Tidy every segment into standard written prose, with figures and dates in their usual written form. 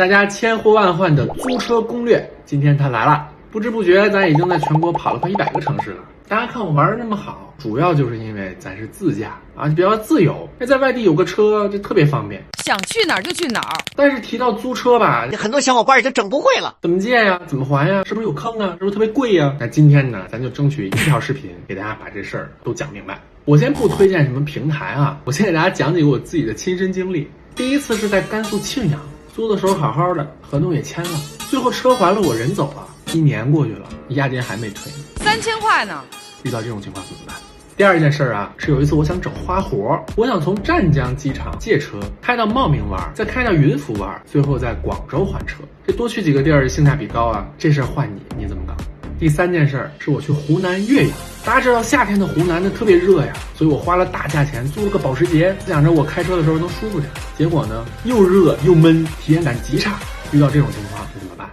大家千呼万唤的租车攻略，今天它来了。不知不觉，咱已经在全国跑了快100个城市了。大家看我玩的那么好，主要就是因为咱是自驾啊，比较自由。在外地有个车就特别方便，想去哪儿就去哪儿。但是提到租车吧，很多小伙伴已经整不会了。怎么借呀？怎么还呀？是不是有坑啊？是不是特别贵呀？那今天呢，咱就争取一条视频给大家把这事儿都讲明白。我先不推荐什么平台啊，我先给大家讲几个我自己的亲身经历。第一次是在甘肃庆阳，租的时候好好的，合同也签了，最后车还了，我人走了，1年过去了，押金还没退，3000块呢。遇到这种情况怎么办？第二件事啊，是有一次我想整花活，我想从湛江机场借车开到茂名湾，再开到云浮湾，最后在广州还车。这多去几个地儿性价比高啊，这事儿换你怎么搞？第三件事是我去湖南岳阳，大家知道夏天的湖南特别热呀，所以我花了大价钱租了个保时捷，想着我开车的时候能舒服点。结果呢，又热又闷，体验感极差。遇到这种情况怎么办？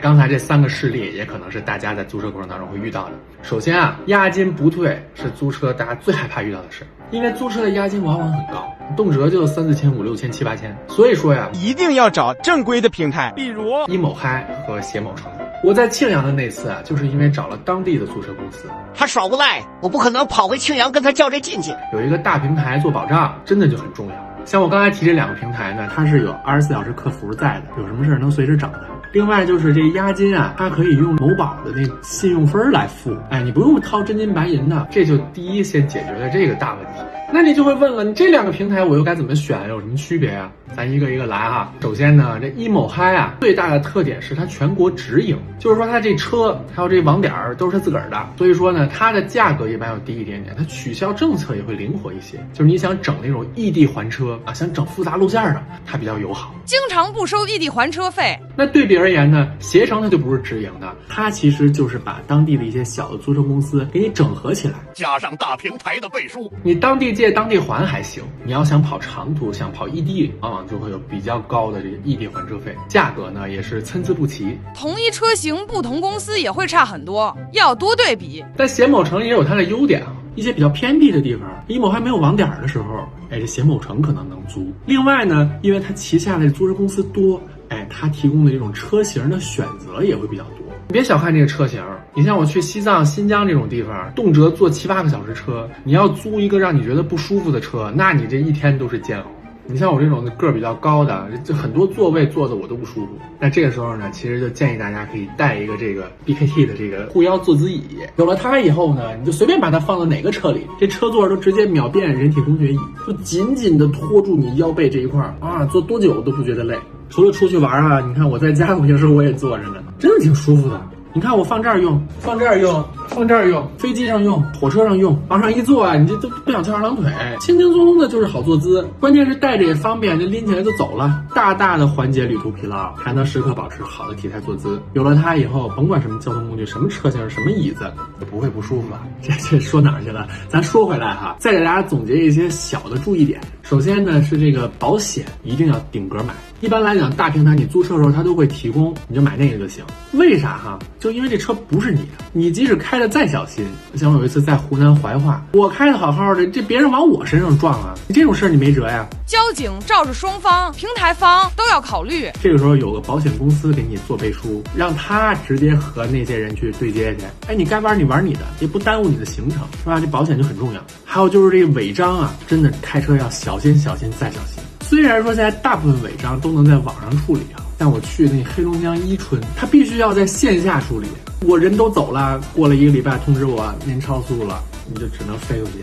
刚才这3个事例也可能是大家在租车过程当中会遇到的。首先啊，押金不退是租车大家最害怕遇到的事，因为租车的押金往往很高，动辄就3、4千、5、6千、7、8千。所以说呀，一定要找正规的平台，比如一某嗨和携某城。我在庆阳的那次啊，就是因为找了当地的租车公司，他耍无赖，我不可能跑回庆阳跟他较这劲气。有一个大平台做保障，真的就很重要。像我刚才提这2个平台呢，它是有24小时客服在的，有什么事能随时找他。另外就是这押金啊，它可以用某宝的那信用分来付，你不用掏真金白银的，这就第一先解决了这个大问题。那你就会问了，你这2个平台我又该怎么选，有什么区别啊？咱一个一个来哈。首先呢，这一某嗨啊，最大的特点是它全国直营，就是说它这车还有这网点都是它自个儿的，所以说呢，它的价格一般要低一点点，它取消政策也会灵活一些。就是你想整那种异地还车啊，想整复杂路线的，它比较友好，经常不收异地还车费。那对比而言呢，携程它就不是直营的，它其实就是把当地的一些小的租车公司给你整合起来，加上大平台的背书，你当地借当地还还行，你要想跑长途想跑异地，往往就会有比较高的这个异地还车费，价格呢也是参差不齐。同一车型不同公司也会差很多，要多对比。但携某城也有它的优点啊，一些比较偏僻的地方，一某还没有网点的时候，这携某城可能能租。另外呢，因为它旗下的租车公司多，它提供的这种车型的选择也会比较多。你别小看这个车型，你像我去西藏、新疆这种地方，动辄坐7、8个小时车，你要租一个让你觉得不舒服的车，那你这一天都是煎熬。你像我这种个儿比较高的，就很多座位坐的我都不舒服。那这个时候呢，其实就建议大家可以带一个这个 BKT 的这个护腰坐姿椅。有了它以后呢，你就随便把它放到哪个车里，这车座都直接秒变人体工学椅，就紧紧的托住你腰背这一块啊，坐多久都不觉得累。除了出去玩啊，你看我在家有些时候我也坐着呢，真的挺舒服的。你看我放这儿用，放这儿用，放这儿用，飞机上用，火车上用，往上一坐啊，你这都不想翘2郎腿，轻轻松松的就是好坐姿。关键是带着也方便，就拎起来就走了，大大的缓解旅途疲劳，还能时刻保持好的体态坐姿。有了它以后，甭管什么交通工具、什么车型、什么椅子，就不会不舒服了。这说哪儿去了？咱说回来哈，再给大家总结一些小的注意点。首先呢，是这个保险一定要顶格买。一般来讲，大平台你租车的时候它都会提供，你就买那个就行。为啥哈？就因为这车不是你的，你即使开的再小心，像我有一次在湖南怀化，我开的好好的，这别人往我身上撞啊，你这种事儿你没辙呀。交警照着双方、平台方都要考虑。这个时候有个保险公司给你做背书，让他直接和那些人去对接去。你该玩你玩你的，也不耽误你的行程，是吧？这保险就很重要。还有就是这个违章啊，真的开车要小心小心再小心。虽然说现在大部分违章都能在网上处理啊，但我去那黑龙江伊春，他必须要在线下处理。我人都走了，过了1个礼拜通知我您超速了，你就只能飞回去。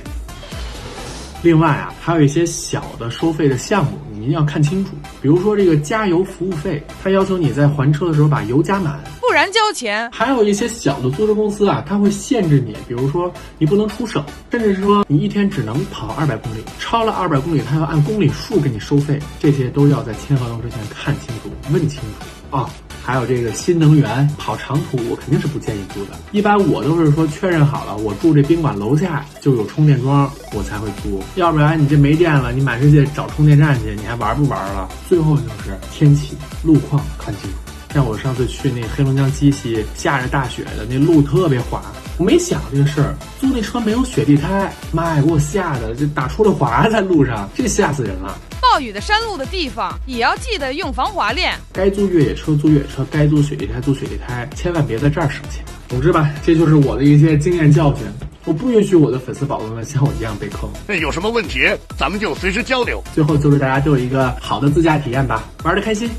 另外啊，还有一些小的收费的项目，你一定要看清楚。比如说这个加油服务费，它要求你在还车的时候把油加满，不然交钱。还有一些小的租车公司啊，它会限制你，比如说你不能出省，甚至是说你一天只能跑200公里，超了200公里，它要按公里数给你收费。这些都要在签合同之前看清楚、问清楚啊。还有这个新能源跑长途，我肯定是不建议租的。一般我都是说确认好了，我住这宾馆楼下就有充电桩，我才会租。要不然你这没电了，你满世界找充电站去，你还玩不玩了？最后就是天气、路况看清楚。像我上次去那黑龙江鸡西，下着大雪的，那路特别滑，我没想这个事儿，租那车没有雪地胎，妈呀，给我吓得这打出了滑在路上，这吓死人了。暴雨的山路的地方也要记得用防滑链。该租越野车租越野车，该租雪地胎租雪地胎，千万别在这儿省钱。总之吧，这就是我的一些经验教训。我不允许我的粉丝宝宝们像我一样被坑。有什么问题咱们就随时交流。最后祝大家都有一个好的自驾体验吧，玩得开心。